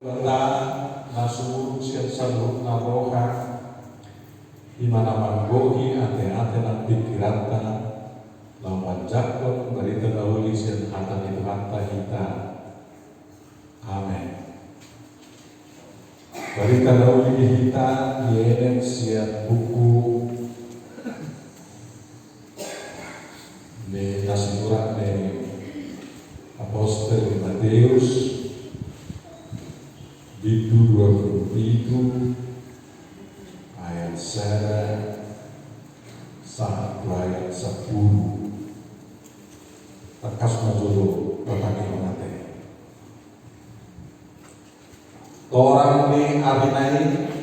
Benda nasumurung siya sa loob na roha, imanamanggohi ate-ate ng pikiran ta, lawan jakon barita dahuli siya hata ni Tuhan kita. Amen. Barita dahuli kita dienen siya buku ni nasimurat ni Apostol Matius di 27 ayat 1 ayat 10 tekas majulu petani mengate orang ni arinai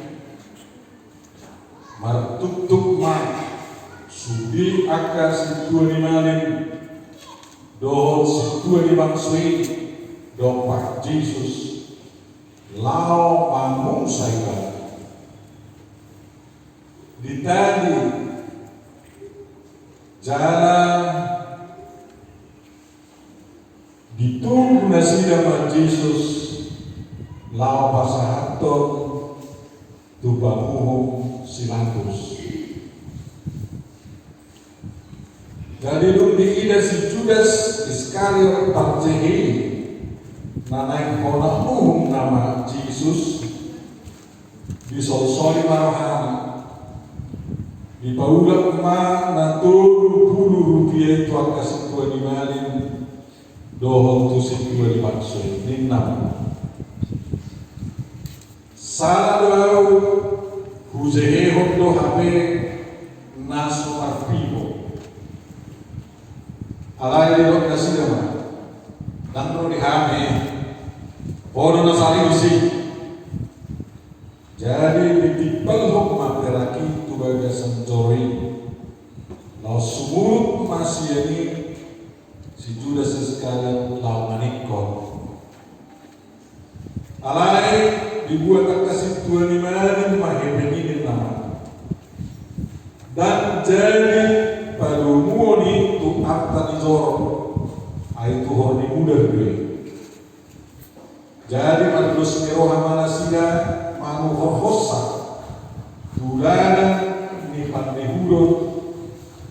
martuk-tuk ma sudi aka situa ni malin dohol situa ni bangsui dopak Jesus lao pamung saya ditadi jalan ditunggu nasi sama Yesus lao pasahaton tubamuhum silantus. Jadi diida si Judas Iskariot Tarjehi nanai kona nama Yesus disol-soli marahana di paulat ma na 30 rupiah itu akan setua di malin dohol tu setua di maksud ninam salah doau huzehe hondo hape nasu arpibo alai dok nasidama dan di hame Orang nasari usi, jadi ditipal hukum teraki tu bagai senjori, lau sumurut masih ini si Judas sekalian lau manikot. Alai dibuat kasih Tuhan iman mahepeni nama, dan jadi pada umumnya tu arta nizor, aitu horni muda gue. Jadi manusia meroha manasida manu horhosa bulana ni pandehuro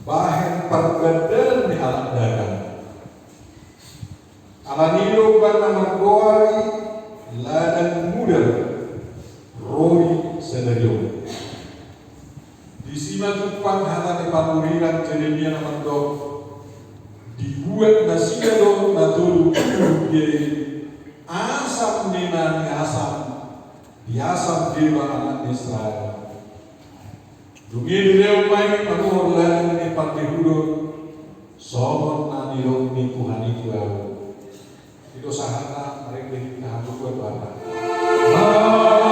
bahan pergedel ni alat dagang alanilo karena margoari ladang muda roi senario di sima tupang hata ni panuriran Jeremia namando dibuat nasida natulu biaya asam nina di asam dewa anak Israel. Dungi leo mai panuh lan ni pandehudo somon nani ni Tuhan itu itu sahana mereka kita hambu buat Bapa. Oh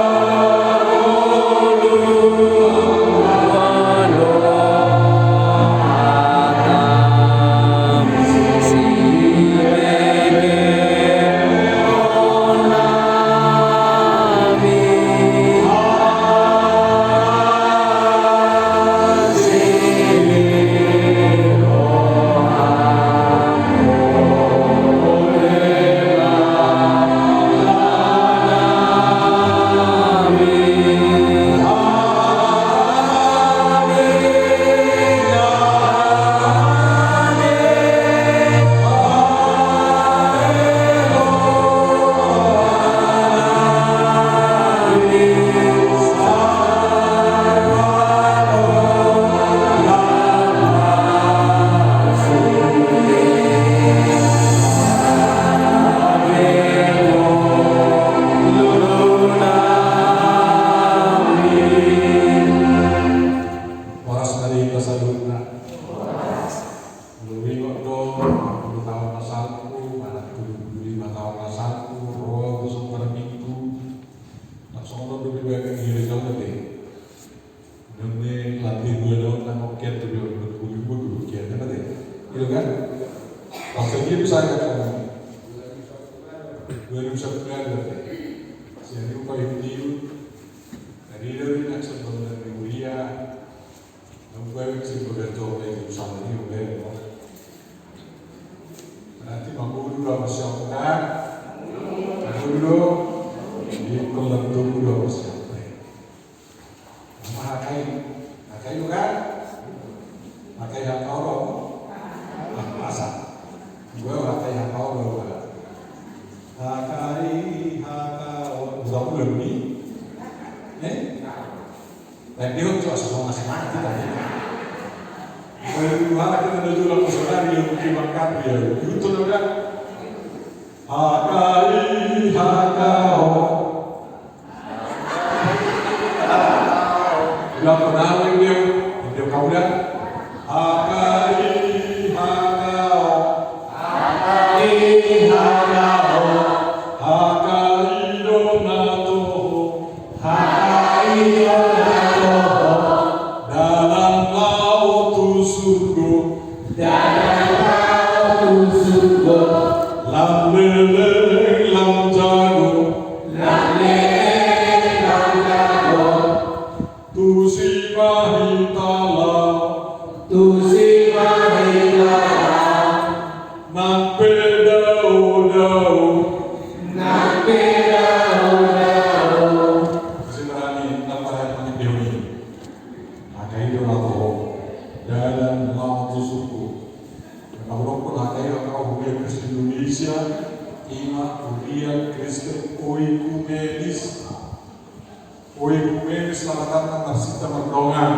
ni. Tapi dia tu asal masih mati tadi. Kalau hari kita dah jual personal dia mungkin makan dia. Itu tu dah. Hakai hakao. Bila pernah dia kau dah. Hakai hakao. Hakai hakao. Hakai donato. Hakai donato. Dalam laut surga. Dalam laut surga. Lam leleng lam jago. Lam leleng lam jago. Tu si mahitala. Tu si mahitala. Nak pedau dau. Nak pedau dau. Sebenarnya nampak macam dia ni. Ada itu aku. Dalam laut surga. Kalau pun ada yang kau hubungi Kristen Indonesia, ima hubungan Kristen oikumenis selatan antar sita merdongan.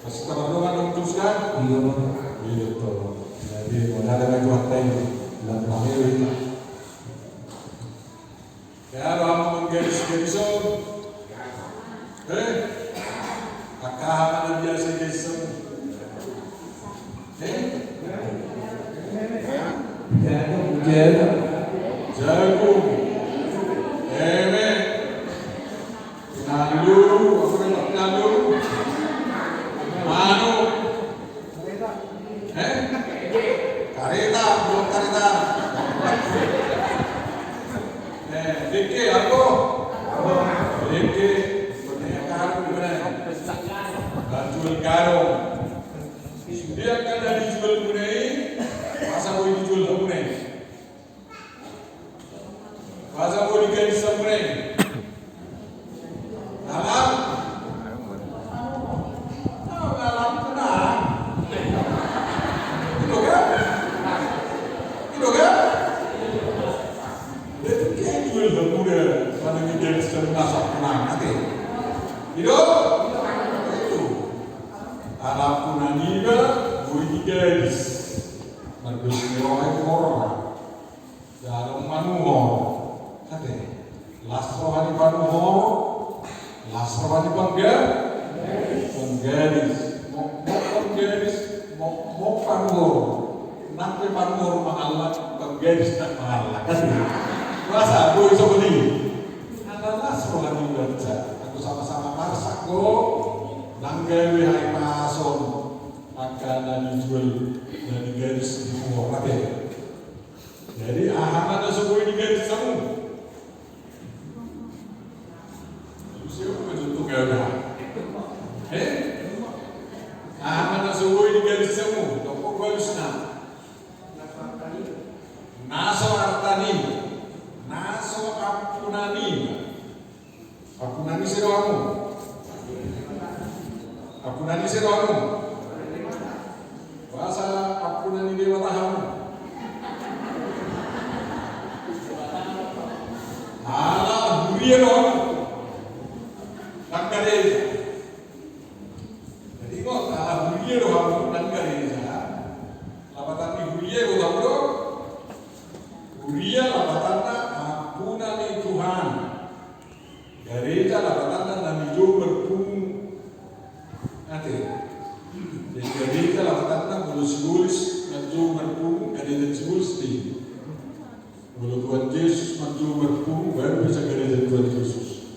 Sita merdongan dong teruskan? Iya. Gitu. Jadi mana ada yang kuat ini dalam kami itu. Ya, kamu menggaris-gariskan. Akahan dia segariskan. Jagung, emek, pinandu, manuk, kareta, belum kareta, dike aku, dike, perniagaan gimana? Jual garong, dia kan dari jual bunai, masa boleh dijual bunai? Masa boleh digaris bunai? Alam, alam tenang. Itu kan? Dia tu kan jual bunai, mana digaris masak tenang nanti. Itu. Alam punaniga boleh digaris. Bersihkan orang, dalam manuhor, kata, lasrohani manuhor, lasrohani penggaris, mau panuhor, nanti panuhor mengalah, penggaris tak mengalah, kata, masa boleh seperti, ada lasrohani baca, aku sama-sama masak kok, nanggawi hai mason, akan dijual. Dari garis di bawah kata. Jadi aham ada sebuah di garis kamu. Siapa menentu gaya? Aham ada sebuah di garis kamu. Toko garis na. Naso artani, naso apunani. Apunani seroamu. Apunani seroamu. Bahasa apunani dewa tahamu. Ala huria dong. Nanggareja. Jadi kok ala huria dong nanggareja. Lapatan ni huria kok tahu dong. Huria lapatanna apunani Tuhan. Gereja lapatanna nami jo berpung. Nanti. Jadi gereja lapatanna mulus-mulus nanti berpung gereja mulus di. Kalau Tuhan Yesus maju berpung baru bisa gereja Tuhan Yesus.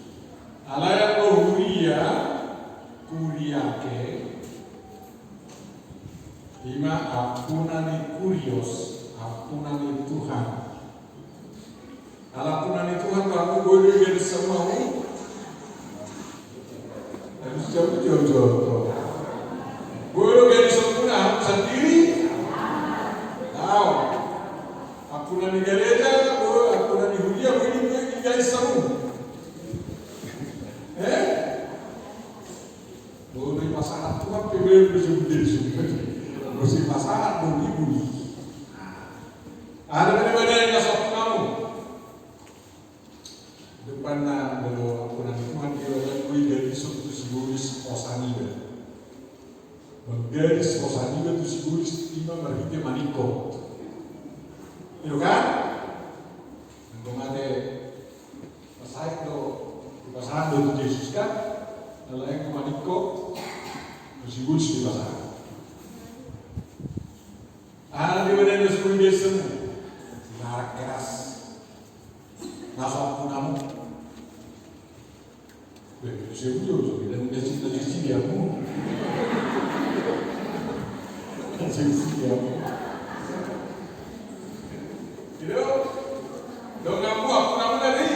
Alaya lo huria kuriake ima apunani kurios apunani Tuhan. Apunani Tuhan kamu boleh jadi semua. Harus jauh-jauh. Boleh jadi sempurna sendiri. Tahu. Apunani gereja, apunani huria boleh jadi semua. Boleh masalah Tuhan boleh bersumber. Bersih masalah boleh. Ada mana yang kasih kamu? Depan na dalo ako na Tuhan kaya ko garis to siguris osaniga. Garis osaniga to siguris ima marhite maniko. Iyo kan? Ngomade pasay do pasahan do Yesus kan? Nalayan ko maniko to siguris di pasahan. Di mana ada sepuluh desa larak keras. Nasa punamu. Saya udah dan dari sini aku. Dari sini aku. Itu dong aku namu dari.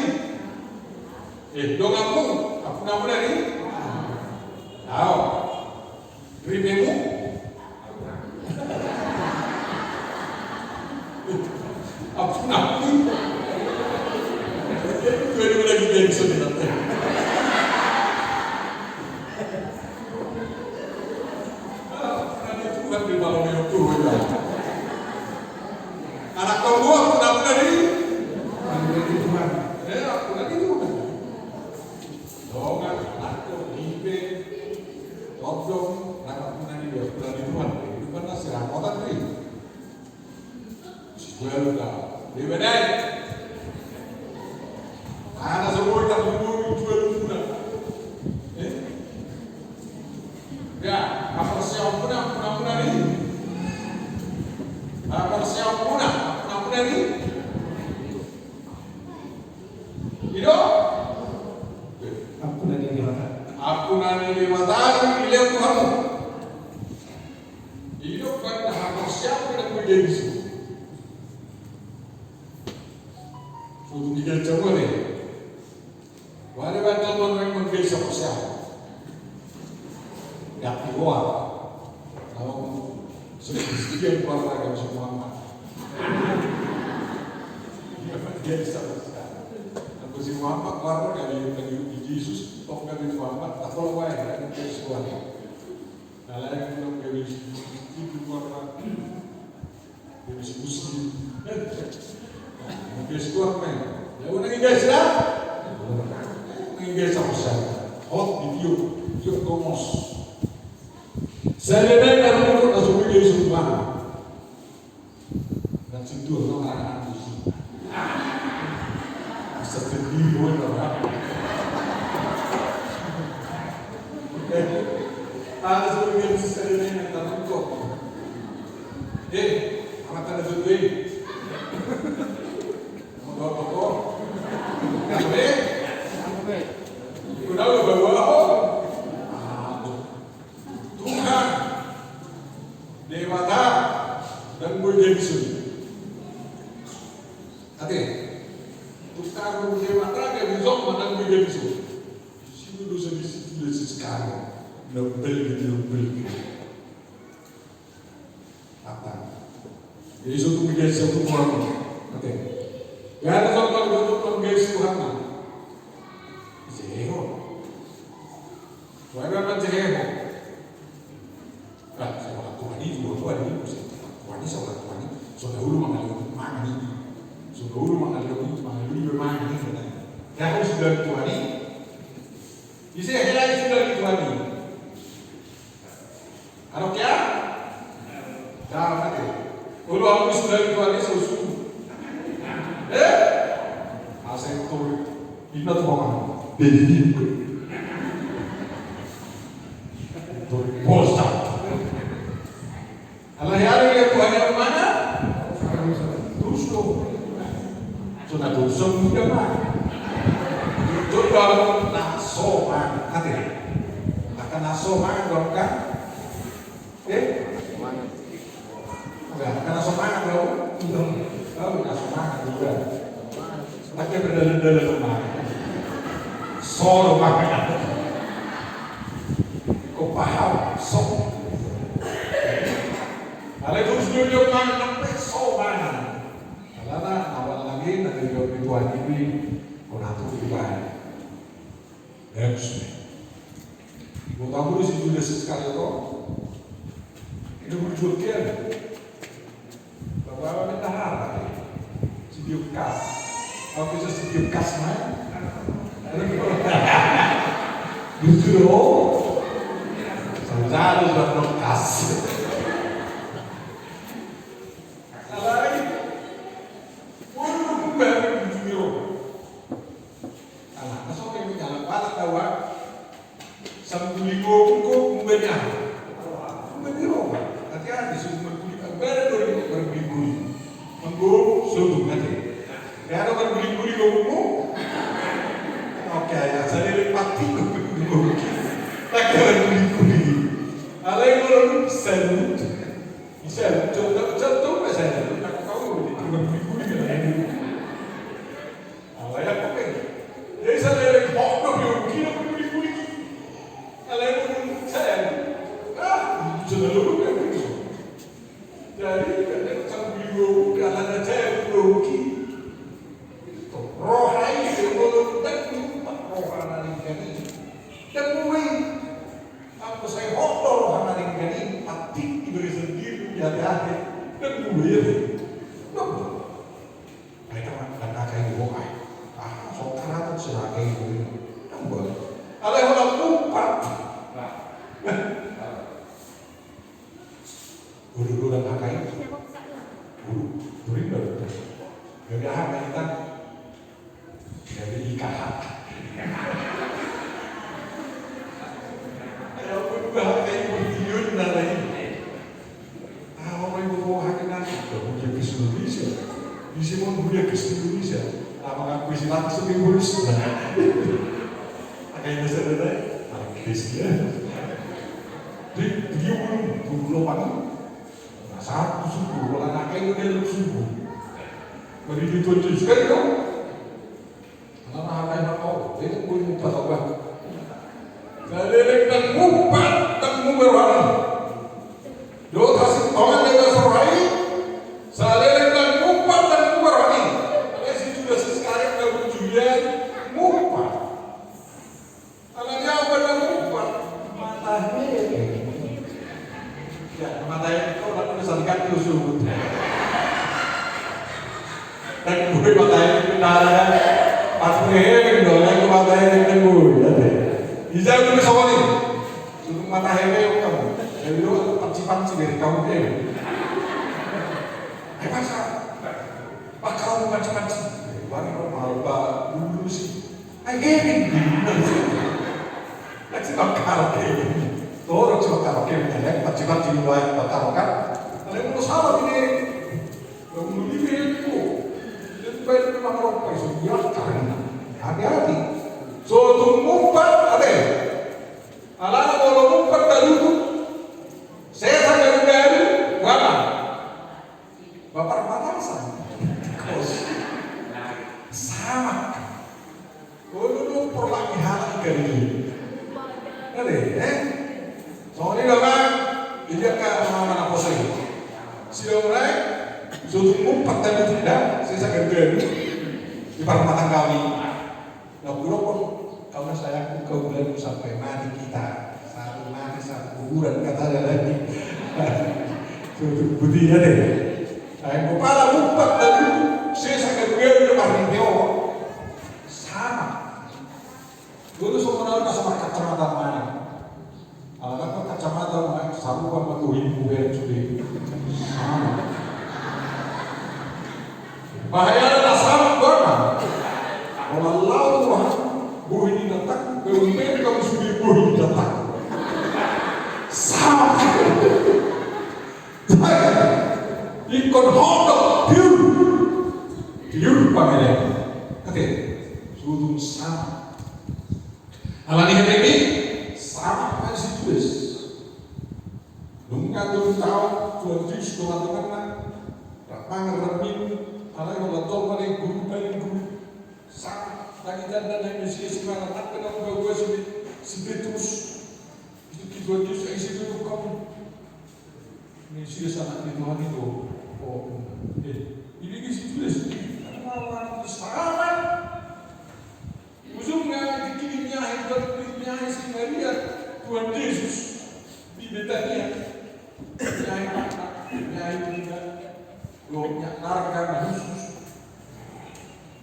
Dong aku namu dari. Tahu. Rimemu. Aku namu. Dua lagi dari sana. Tuhan di malam yang turun. Anak kamu aku namu dari Tuhan. Aku lagi Tuhan. Dongan, anak ibe, todong, anak punya dia dari Tuhan. Tuhan nasi rapotan ni. Sekolah dah. Di mana? Anak semua tak boleh jual Tuhan. Ya, apa siapa pun dari? Apa siapa pun dari? Itu? Aku nani lewatan ilmu Tuhan. Itu kan apa siapa yang menjadi itu? Sudah tiga jam ni. Wala ba teman yang menggay sa pasya? Yak iwa. Tawag sekian para kami sa Muhammad. Menggay sa pasya. Ako si Muhammad para kami yung Jesus. Tok kami Muhammad. Ako laway. Ang kesuan. Nalayan ko ng kami itu para kami si Muslim. Menggay sa Muhammad. Ya unang ingay sila. Ninguém sabe hot video, eu começo. Se ele bem na rua, nós vamos ver isso lá. Na cintura não há nada disso. Essa feliz hoje não há. Nós vamos ver isso se ele bem na rua. Apa tanda tuh ini? Mau apa? Apa? Kenapa bawa Tuhan Dewata dan Yesus. Ate, Tuhan Dewata ke bizom dan Yesus. Sino dosa di situ sekarang. Nobel. Apa? Yesus tu Yesus tu Tuhan. Ate. Ya ada soal untuk Yesus Tuhan. Jeho. Wala man jeho. Sa mga Tuhan ini, Tuhan ini sa mga Tuhan ini. So dahulu mga liwin. So dahulu mga liwin bermain ini. Kaya kung sudah Tuhan ini. Bisa helai sudah Tuhan ini. Ano kaya? Kaya mati. Ulu aku sudah Tuhan ini susu. Asa itu ina Tuhan. Believe Posta. Allah hari yang Tuhan yang mana? Tujuh. Sudah tujuh muda mana? Tujuh baru nasoman. Hati. Akan nasoman dong kan? Akan nasoman dong. Oh, nasoman juga. Tapi berdalil-dalil kemarin. Solo makanya kau paham sok kalau itu studio kan sampai so mana karena awal lagi dari Tuhan ini kau nato dibayar mau tahu di situ udah sekali kok itu berjuang bahwa kita harap studio kas kalau bisa studio kas mana Justru saya sudah bekas.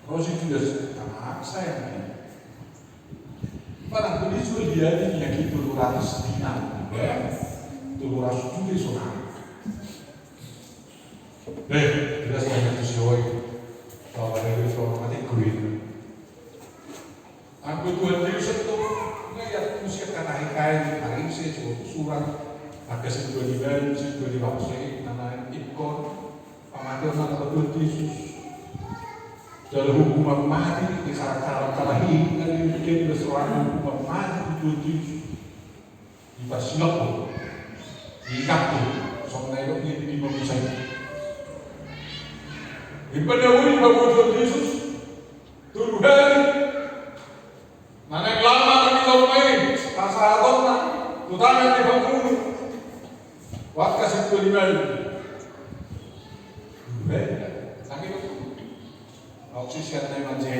Rosi Judas, anak saya ini. Parang tulis dia ini yang itu 200 dinar, ya, 200 juta soal. Tidak sebanyak itu sih, kalau ada itu soal mati kuih. Aku Tuhan Yesus itu ngeliat musik tanah ikai, hari ini surat, ada sebuah diban, sebuah dibaksa, tanah ikon, pamatian anak Tuhan Yesus. Dalam hukuman mati di kalahi dari bikin berseorang hukuman mati di Singapura di Kaptu soalnya itu di Malaysia. Dipendahului bahwa Tuhan Yesus Tuhan mana yang lama kami lakukan pasal utama di bangku waktu itu di mana Oksigen yang macam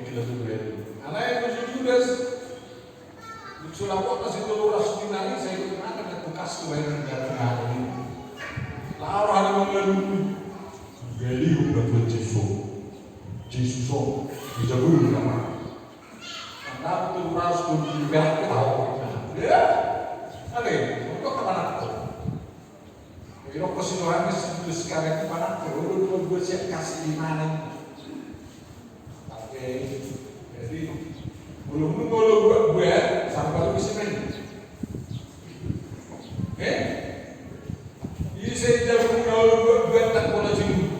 kita tu beri. Anak itu Judas, sudah kok kasih telur rasul nari saya itu mana nak tukas tu yang datang hari ini. Lalu hari mengalu, beli udah buat Yesus so, bisa bulu nama. Anak telur rasul tu berak tahu. Ya, ada. Untuk kemana tu? Kalau kasih Tuhan Yesus sekarang kemana tu? Lalu buat siap kasih di mana? Jadi belum nunggu gue sampai lu bisa main. Ini saya tidak nunggu gue tak boleh jenguk.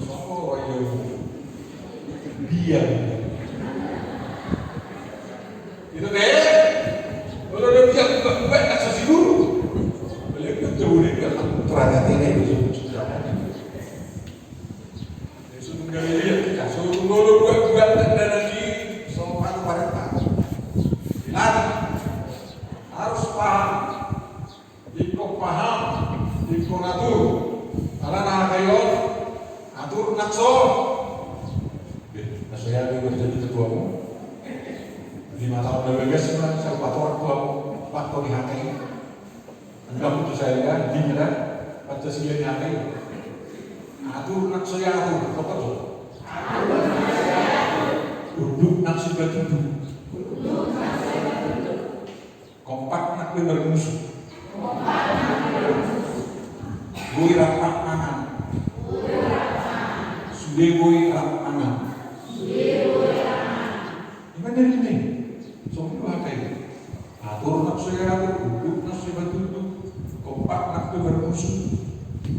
Sopo ayo biar. Itu deh. Kalau udah biar gue tak sesi dulu. Boleh kita jauh deh biar terangkat ini itu. Suruh buat dan lagi soal mereka. Harus paham, ikut paham, ikut atur. Karena nak kayo atur nakso. Saya juga jadi ketuamu. 5 tahun lebih saya pator waktu di hati. Enggak putus saya di mana Pancasila di hati. Atur nakso ya atur, apa tu? Duduk nak sudah duduk. Kompak nak bermusuh. Bui rapat mangan. Sudah bui rapat mangan. Gimana ini? Semua kayak atur nak saya duduk nak sudah duduk. Kompak nak bermusuh.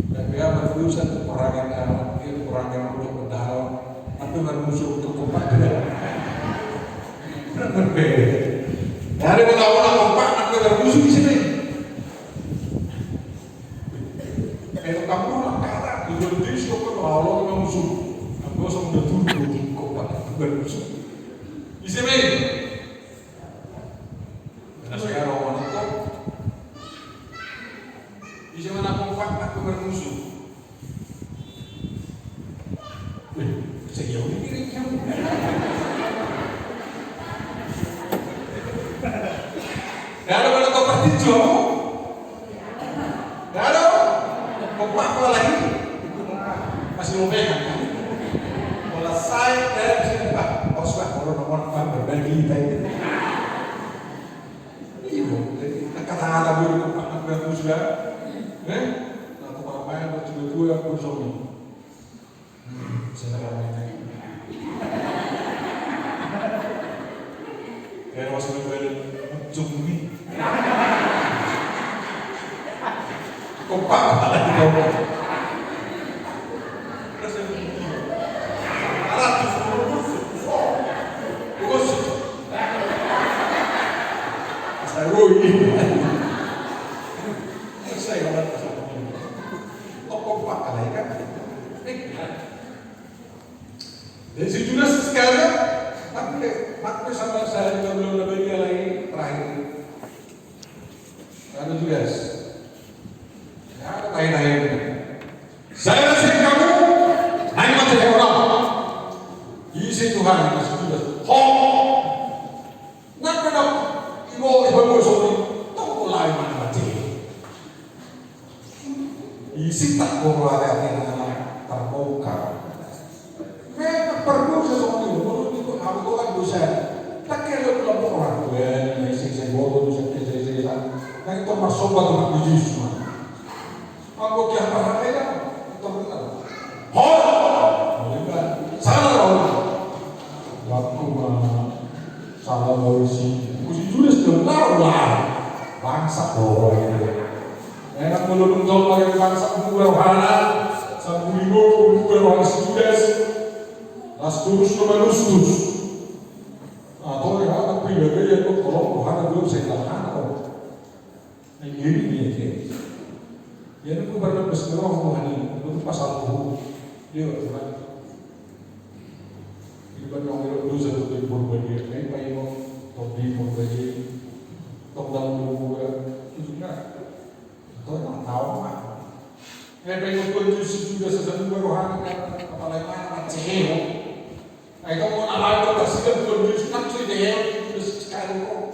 Dan dia berusaha orang yang udah berdalam. Tapi bermusuh untuk kompak tidak berbeda. Dari orang kompak nak bermusuh di sini. Kalau kamu nak kata di Indonesia kalau Allah bermusuh, kamu sudah duduk di kompak bermusuh di sini. Karena saya orang itu di mana kompak nak bermusuh. Sejauh ini ringkau. Ada mana kau pertijo? Ada. Kompak kau lagi? Masih mau pegang kan? Kalau saya dari sini Pak, oh sudah kalau nomor berbagi baik. Ibu, kata-kata boleh kompak nak bermusuh sudah. Aku kalau main berdua aku bersama. Saya tak ramai. Kayak masih berjumpa ni. Kompak tak lagi kompak. Terus yang begini. Alat tu urus. Saya rui. Saya orang tersebut. Kompak lagi kan? Dari situ sekalian, tapi sama saya juga belum lebih lagi terakhir. Ada tugas. Ada tanya-tanya. Saya rasa kamu hanya menjadi orang. Isi Tuhan itu sudah. Nak benar ibu sorry, tahu lain mana baca. Isi tak boleh ada yang terbuka. 50%. Perché lo lavoro? Nei 6 voto, 7 non torna sopra come giusto. Quando chiama la torna. Salah waktu salah polisi puji juga sudah lah bangsa orang itu enak melulung tol pakai bangsa rohana sambuligo orang studes las turus kemanustus atau ya apa pribadi yang kok tolong rohana belum saya tahan ini dia ya itu baru bersekolah rohani itu pasal dia orang Iban yang dulu satu ribu bagi, ini pakai mau topi mau bagi, top dalam dulu itu juga, atau yang tahu mah. Ini pakai mau kunci juga sesuatu rohani kan, apalagi mana ceheo. Itu mau alai kita sudah kunci nak cuci deh, itu sekali kok.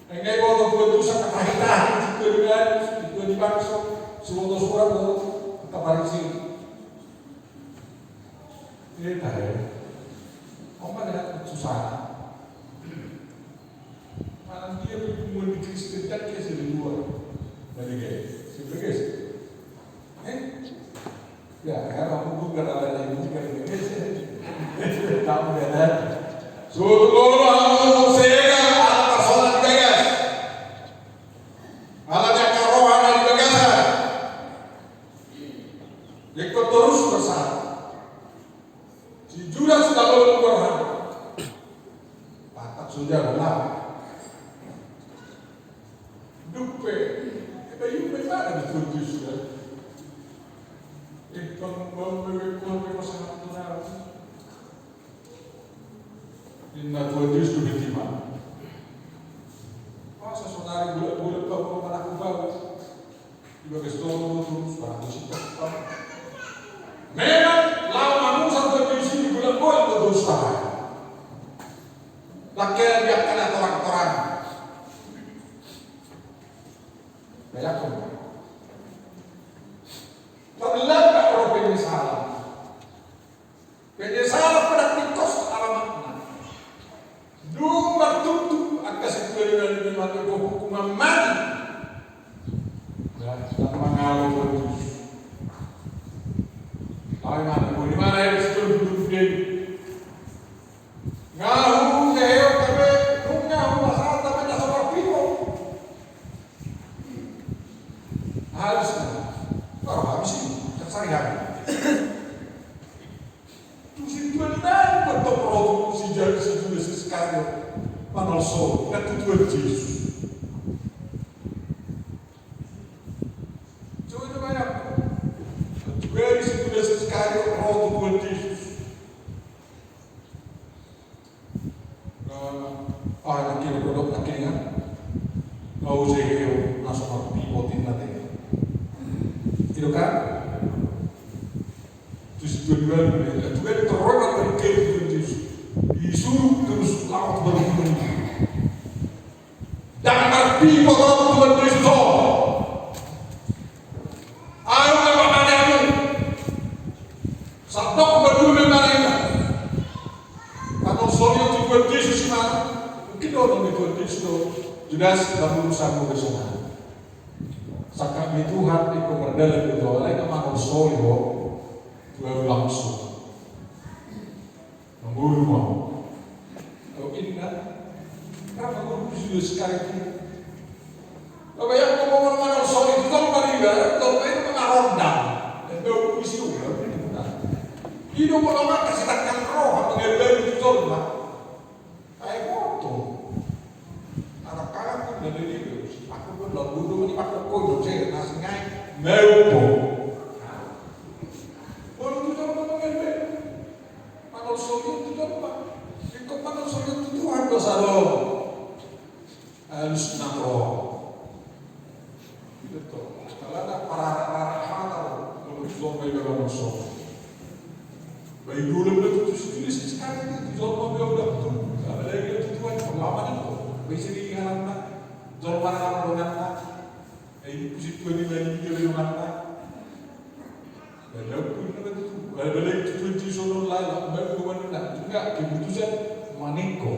Ini mau kunci sama kahitan, itu dengan itu di bangsa, semua surat itu kabar sih. Ini tahu. Orang ada susah. Malam dia mau di Kristen tak kisah di luar. Dari guys, sebagai ya kalau aku bukan ada yang juga guys. Tahu kan? Suruh saya alat personal guys. Alat yang karohan di bagasa. Ikut terus bersama. Si Judas sudah lalu berhak. Patak sudah benar. Dupe. Kita yupe mana di Turki sudah. Ikon bawah pasangan tunang. Inna Turki sudah timah. Masa saudari bulat-bulat kau mana aku bawa. Di bagai stol terus barang sitok. Memang lama musa terjadi bulan bulan berdosa. Laki dia kena orang-orang. Banyak pun. Terlambat orang penyesalan. Penyesalan pada tikos alamatnya. Dumar tutup atas itu dengan memang hukuman mati. Dan mengalir terus. Di mana yang disebut dunia ngahu saya kami ngahu masalah tapi tak sama pipo harusnya kalau habis ini tersayang terus itu benar betul produksi jadi sesudah sekarang manusia itu Tuhan Yesus coba banyak dari sesudah sekarang produk Tuhan Yesus nak kira produk nak kira kau saya nasional pivotin nanti itu kan terus tujuan terhormat dari Tuhan Yesus disuruh terus laut berhubung dan berpivot Tuhan Yesus ayo apa sabdok berdua mereka kalau soalnya Tuhan Yesus mana mungkin orang Tuhan Yesus jelas dalam usaha bersama sakit Tuhan itu berdalam itu oleh nama soalnya Tuhan langsung memburu mau kalau ini kan kenapa guru sudah sekarang ini kalau yang ngomong nama soalnya itu kalau beribadah kalau itu mengarondang dan bau isi hidup ulama kasih takkan roh mengendali itu zolma kayak foto anak-anak pun dari itu aku pun dulu ini pakai kodok saya nasi ngai meupo baru itu zolma mengendali panol soalnya itu zolma ikut panol soalnya itu Tuhan dosa lo harus nakro gitu kalau ada para kalau zolma itu panol soalnya baik dulu betul tulis sekali itu zolma dia udah betul ada lagi itu Tuhan perlawanan itu bisa diingatkan zolma orang donatna ini puji Tuhan ini dia donatna dan aku pun itu ada lagi Tuhan di sana lain baru mana juga keputusan Maniko.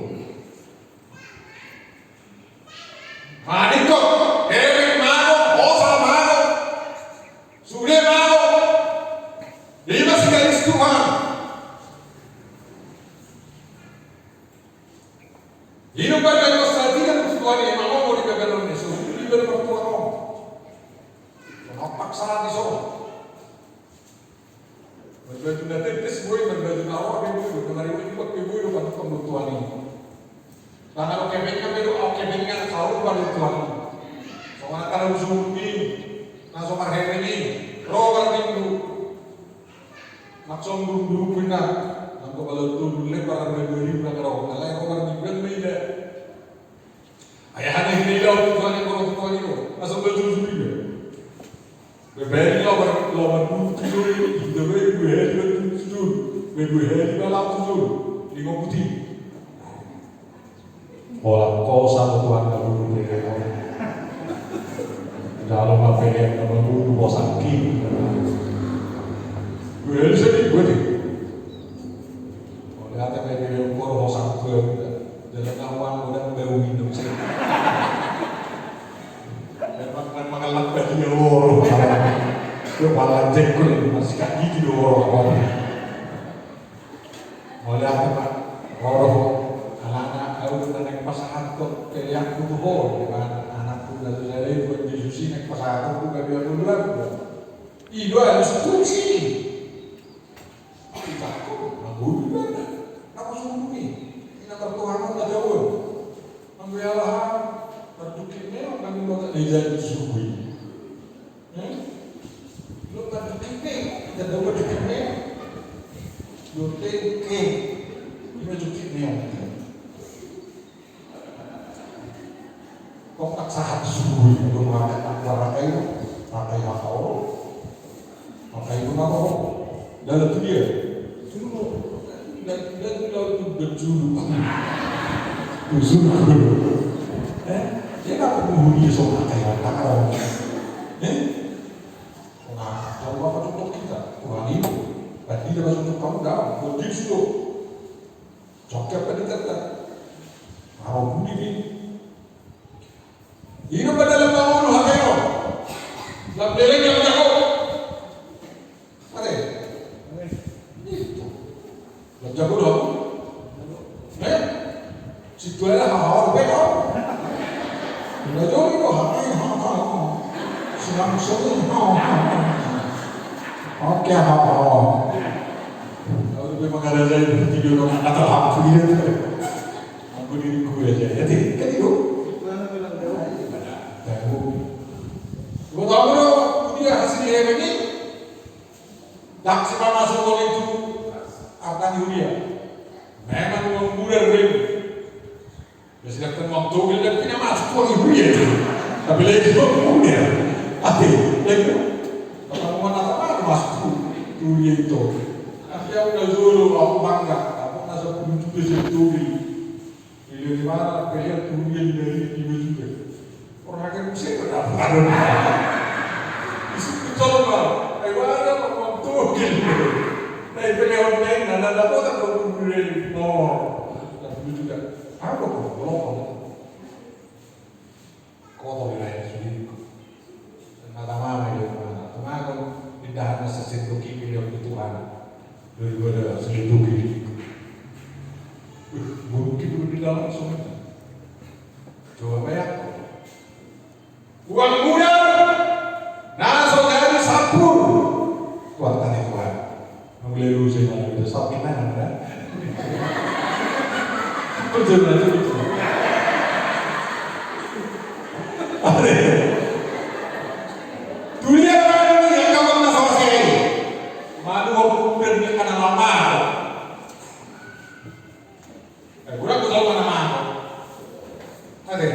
Maniko, Erik Mano, Osa Mano, Sule Mano, lima garis Tuhan. Hidup pada kesajian Tuhan yang mau dikatakan Yesus itu dari pertuan paksa di sana. Berbaju nanti tes boy berbaju awak dia boy kemarin ini pakai boy dapat kebutuhan ini. Karena kebenya bedo kebenya kalau baru tuan. Soalnya kalau usul ini, langsung marhen ini, rogar minggu, maksud dulu pindah. Angko kalau tu dulu lebar berdiri nak roh, kalau rogar minggu kan beda. Ayah ini dah tuan yang kalau tuan itu, langsung berdiri juga. Berbeda lawan putih itu berbeda tujuh, berbeda dalam tujuh, lima putih. Orang kau sama Tuhan kalau berbeda. Dalam apa yang nama guru bosan king. Gue sedih gue deh. Oleh apa yang dia ukur bosan gue dalam awal udah baru minum sih. Memang alat bagi orang. Gue malah jengkol masih kaki di orang. Oleh apa pak? Orang anak-anak kalau naik pasangan kok kayak aku tuh anakku dari saya itu Yesus naik pasangan aku gak biar dulu. Itu harus kunci. Kita kok aku juga. Aku sungguh ini pertuhanan tak jauh. Membiarlah berdukitnya kami buat jadi sungguh. Lu berdukitnya kita tahu berdukitnya. Lu tengking ini berdukitnya. Kok tak sahat sungguh itu mengatakan rakai itu rakai hakau rakai itu apa dan itu dia dulu dan itu berjulu berjulu dia tak menghuni soal rakai hakau nah kalau apa contoh kita Tuhan itu berarti dia masuk kamu dah berdiri situ cokap pada kata kalau budi ini hidup pada lembaga ulu hakeo, lamdeleng yang jago, ada, itu, jago dong, situ ada hal-hal berbeda, tidak jauh itu hal-hal, senang senang, oke hal-hal, kalau memang ada saya bertidur orang atau aku ini, aku diriku aja, ya tidak, kan itu. Gue tahu dia hasil ini tak siapa masuk oleh itu akan Yuria memang memudar rem dia sedang temuan togel dan punya masuk oleh Yuria tapi lagi itu memudar hati lagi kalau mau nata masuk Yuria itu tapi aku udah dulu aku bangga aku nasa pun juga jadi togel di mana kalian Yuria dari ibu juga orang akan musik berapa isi betul mal, ada orang tua gitu, naik beliau naik nana dapat tak berbudi no, tapi juga apa kok belum kau wilayah sini, kata mama itu mana, cuma aku tidak hanya sesentuki beliau Tuhan, daripada sesentuki, mungkin di dalam sungai, coba bayar. Uang muda, nah saudara sabur, kuatkan Tuhan. Mulai lucu malah itu sabun mana kan? Betul betul itu. Ada. Dunia mana yang kamu nak sama saya ini? Madu hukum dia kena lama. Kurang tahu mana mana. Ada.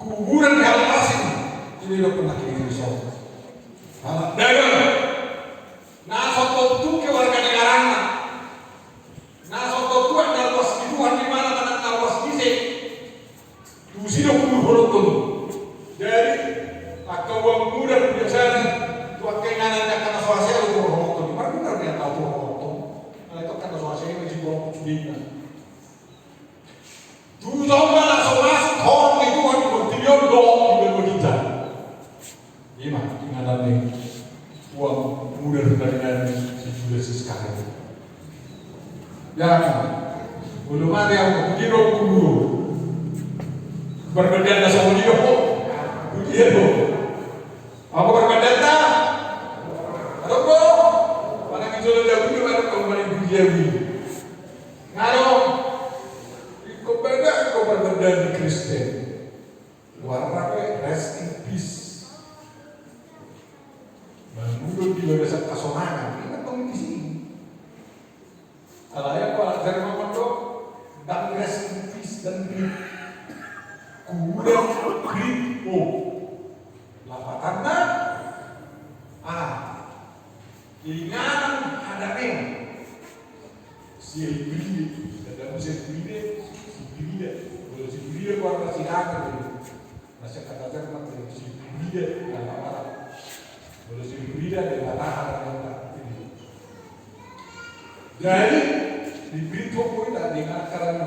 Kuburan di alam asing ini udah pernah kirim soal. Dagang, nah soto tu ke warga negara, nah soto tu adalah persekutuan di mana tanah nawas kisah. Tu sini kubur horotun. Jadi akau uang muda biasanya tuan keinginan dia karena suasana itu horotun. Mana benar dia tahu horotun? Nah itu karena suasana itu masih bolong curiga. Jangan. Belum ada yang kiro kulo. Berbeda sama dia kok. Dia kok. Apa berbeda tak? Ada kok. Mana kita sudah punya baru kembali dia ni. Ngaro. Iko berbeda di Kristen. Warna rest in peace. Menurut dia dasar kasonangan. Ini kan pengisi. Alaya kalau dari Mamando dan rest in peace dan kemudian gripo lapatannya ingat ada yang silbiri ada silbiri boleh silbiri warna silakan masih kata-kata macam silbiri apa boleh silbiri dari mana jadi diberitahu pun tak dengar karena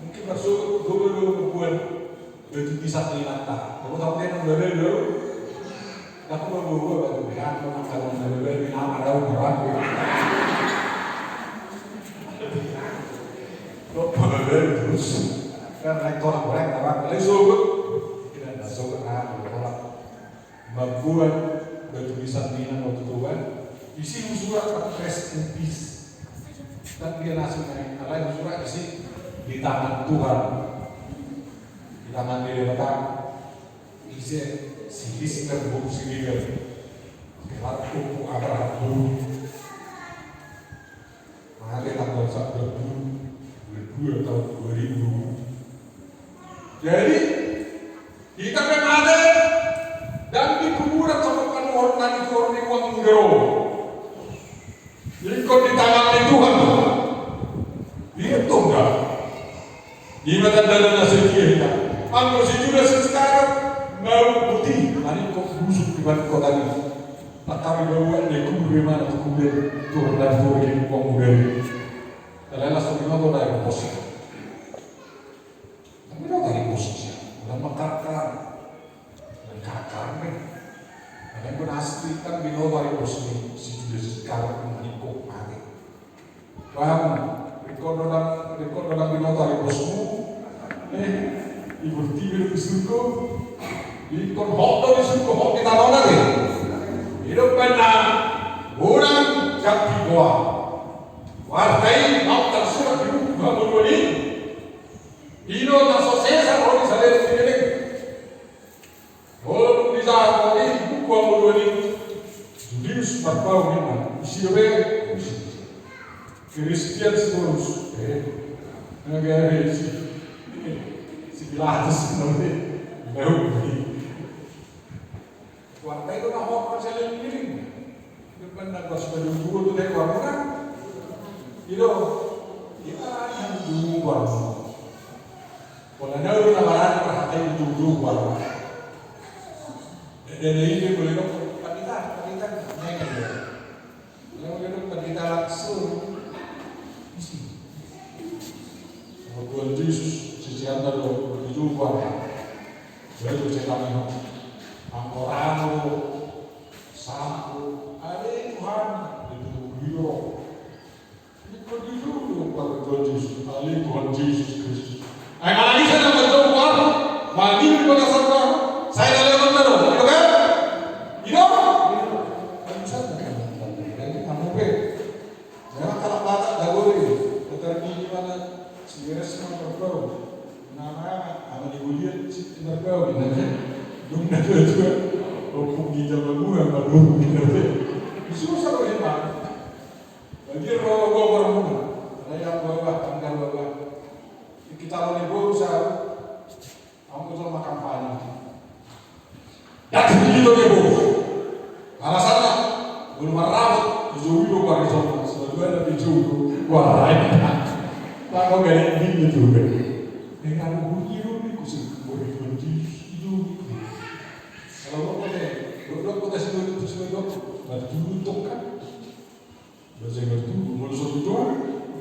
mungkin masuk dulu buat baju bisa terlihat. Kamu tahu kan udah dulu. Aku baru baru kan kalau udah dulu nama ada orang. Lo baru terus kan rektor orang apa? Lesok kita dah sok orang. Membuat baju bisa terlihat waktu tuan. Isi surat rest in peace. Dan dia langsung karena surat isi di tangan Tuhan, di tangan dia datang isi silis terbuk sendiri kelaku Abraham dulu mengalir tanggal 1 tahun 2000 jadi kita memang ada dan di kuburan sama orang itu orang yang uang gero ikut di tangan Tuhan itu enggak gimana dalam nasib kita anggur si juga sekarang mau putih hari kok busuk di balik kota ini tak kami bawa dia kubur mana kubur turun dan turun di uang kubur kalau langsung kita dari posisi tapi kita dari posisi dan mengakar dan kakar dan yang pun asli kan bino dari posisi si juga sekarang menikuk mati paham Rekod dalam binatang bosmu, ibu tidur di surga, ikut hot di surga, hot kita tahu lagi. Hidup benar, orang jati gua, wartai mau tersurat hidup gua berwali, hidup masuk sesa orang sadar sendiri, orang bisa berwali hidup gua berwali, Julius berbau mana, usia Kristian terus, negara si Pilatus sebenarnya, baru warna itu nak orang selin piring, depan nak bersebaju dulu tu dari warna, itu kita yang dulu warna, kalau ada orang namaran perhatian dulu warna, dan ini boleh dong pendeta naik dia, kalau boleh pendeta langsung. Tuhan Yesus sisi anda lo dijual, baru ceritanya angkorano, sapu, ada Tuhan itu hero, itu dulu pada Tuhan Yesus, ada Tuhan Yesus Kristus. Ayat ini saya nak berdoa, mandi pada surga, saya dah lewat dulu, itu kan? Itu? Kan saya kan? Jadi kamu be, jangan kalau batak dah boleh, tetapi gimana? Siras sama berbau, nama amal ibuliat si berbau, dum nak juga, rupuk di jalan gua baru kita, susah loh hebat. Bagi roh gua bermula, ayam bawah, tanggal bawah, kita lalu baru sah, aku tu makan kampanye. Ya begitu dia bos, alasannya belum merawat, jauh jauh dari sana, sebelum ada jauh, wah ini. Kalau gak ini juga, dengan bunyi ini kusik boleh kunci itu. Kalau lo pada sebelum baru tutup kan, baca ngerti, mulai satu dua,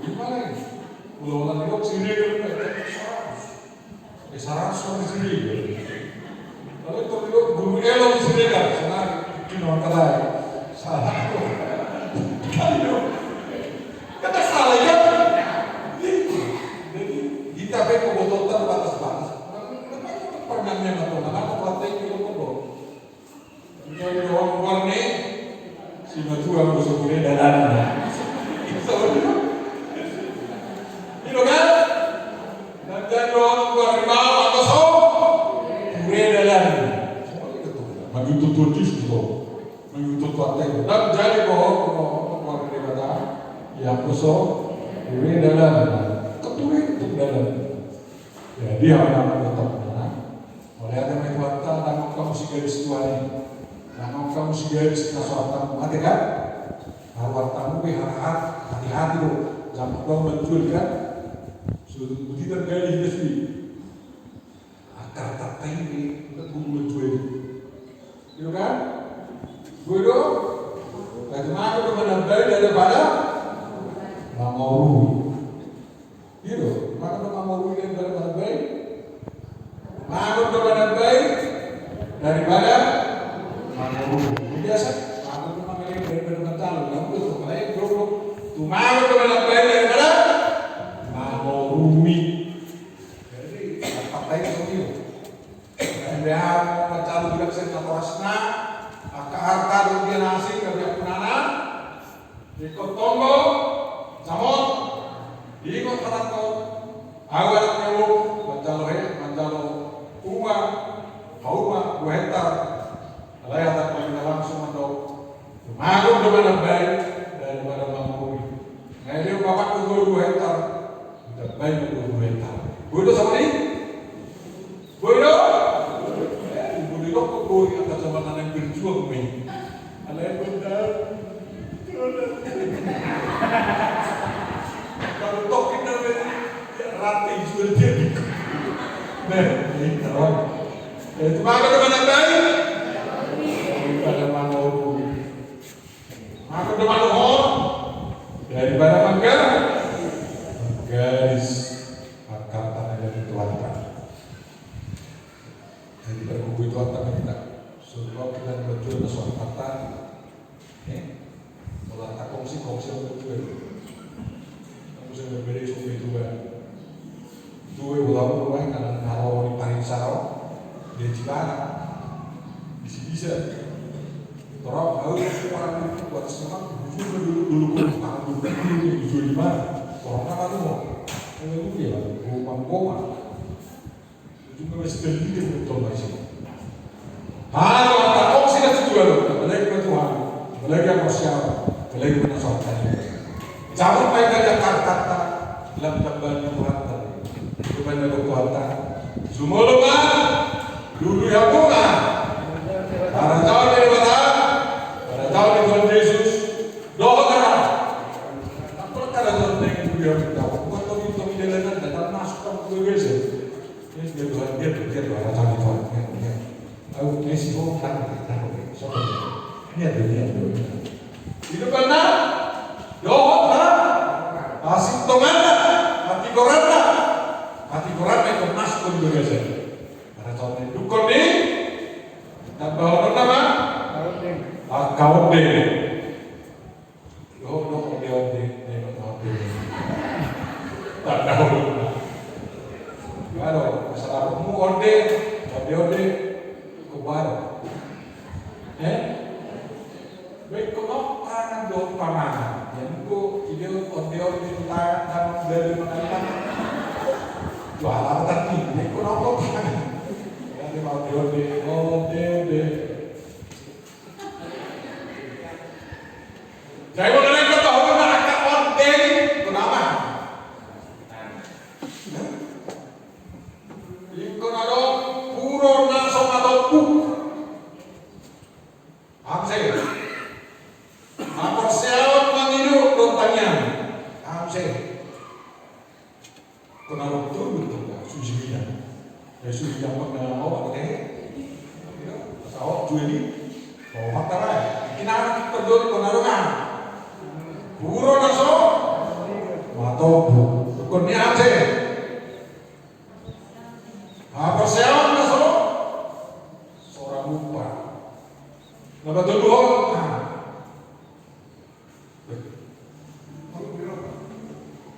gimana? Kalau orang lewat sini kan, seratus sini. Kalau itu lewat guru elok sini kan, sana kita orang kata salah. Kali itu kata salah ya. teh dan jadi bohong keluar dari kata yang kusuk ini dalam keturin itu dalam jadi orang tetap oleh ada mekuatan dan kamu si garis tuani dan kamu si garis nasuatan mati kan harus tamu hati-hati loh jangan kau mencuri kan sudah begitu kali hidup ini akar tak ini untuk mencuri itu kan gue dong bagaimana itu menambah daripada Mamoru gitu maka Mamoru yang daripada baik maka daripada baik daripada Mamoru biasa maka itu namanya daripada mental kamu itu kepalanya bro tuh maka daripada baik daripada Mamorumi jadi apa-apa itu dan dia mencari juga saya natorasna harta rupiah nasi kerja punana ikut tonggo samot ikut katato awal nyeluk manjalo uma hauma 2 hektar alaya tak paling langsung mandok maklum dengan baik daripada mampu ngalir bapak tunggu 2 hektar kita baik 2 hektar bodoh sama ini bodoh kok atas zaman yang berjuang nih ada yang benar kalau tok kita rati jual dia nah ini terang itu maka dengan baik daripada Mamoru maka dengan Mamoru daripada Manggarai garis akar tanah yang dituankan jadi berkumpul itu antara kita suruh kita berjuang soal kata kalau tak kongsi untuk berjuang kamu sudah berbeda sama itu ulang rumah karena kalau di paling sarau dia Cibana bisa orang orang itu buat sekarang dulu dijual di mana orang apa tuh mau itu ya koma juga masih terlihat betul masih. Halo, tak kau sih dah juga loh. Balik ke Tuhan, balik ke manusia, balik ke manusia. Jangan main kerja kata dalam tambal Tuhan tadi. Tuhan dalam Tuhan tadi. Semua lupa dulu yang bunga. Para jauh dari mana? Para jauh dari Tuhan Yesus. Doa kan? Tak perkara Tuhan dengan dia kita. Bukan tomi jalanan dan masuk ke Tuhan Yesus. Dia doa tadi Tuhan. Aku kasih kau tak sobat. Ini ada itu benar. Doa lah. Asik tomana, hati korana itu masuk ke Tuhan Yesus. Karena Tuhan itu dukun ni. Tambah orang nama. Kau deh. Tak tahu. Kalau masalah kamu orde kebar, baik kau anak dua paman, yang ku ide orde kita dalam dari mana? Jual apa tadi? Baik kau nak paman, yang di orde. Saya mau nanya kau tahu nak orde kenapa? Ikonado puro na somatopuk. Amse. Aporseon mangiru dontanya. Amse. Konado betul sujinya. Ya suji yang mengenal awak teh. Awak jual ni. Awak tahu. Kina pedul konado kan. Puro na so matopuk. Konnya amse. Apa sewan masuk? Seorang lupa. Nama Tuhan.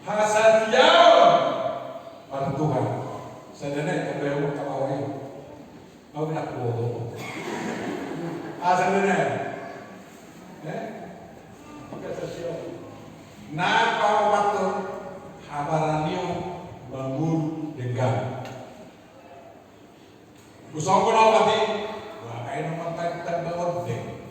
Hasan jauh. Pada Tuhan. Saya nenek kebelah kawai. Aku nak bodoh. Hasan nenek. Napa waktu habaranio bangun dengan Usang ko na pati, kain naman tayo bawat din.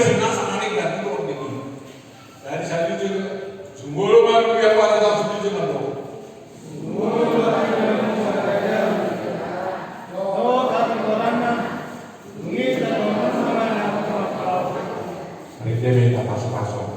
sinasa naning ganti ko begini. Dari saya jujur, sumul malu yang pada tak setuju dengan lo. Mari kita minta pasu-pasu.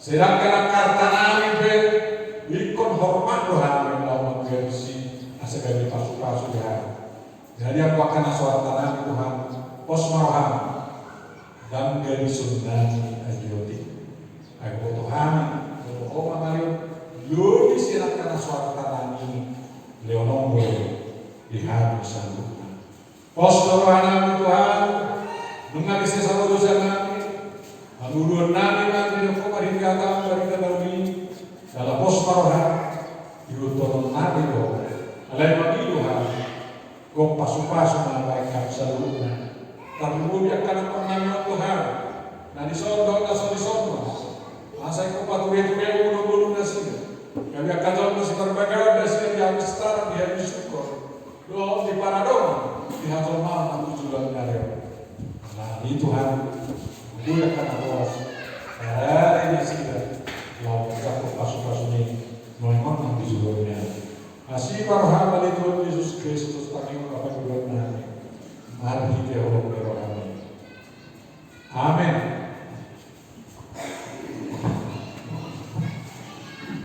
Sedangkan karta nami ber ikon hormat Tuhan yang mau menggerisi asal pasu-pasu Tuhan. Jadi aku akan aswata nami Tuhan pos maroham dan gari sundani ajioti. Aku Tuhan oma Mario ludi silakan aswata nami leonombo di hari sanggup. Pos maroham nami Tuhan mengalisi sama dosa nami. Aluluan nami nanti yang kemarin kata dari kami dalam pos maroham diutuh nami do alai magi Tuhan kau pasu-pasu malaikat seluruhnya tapi dia akan menami Tuhan nadi sondo nasi sondo asai kau paturi itu yang bulu nasi kami akan tahu nasi terbakar nasi yang setara di hari syukur do di paradong di hasil malam aku juga menari nah di Tuhan dia akan awas dari sini lalu kita pasu-pasu ini memang nanti sebelumnya masih parham dari Tuhan Yesus Kristus kami apa juga nanti mari kita berdoa. Amin.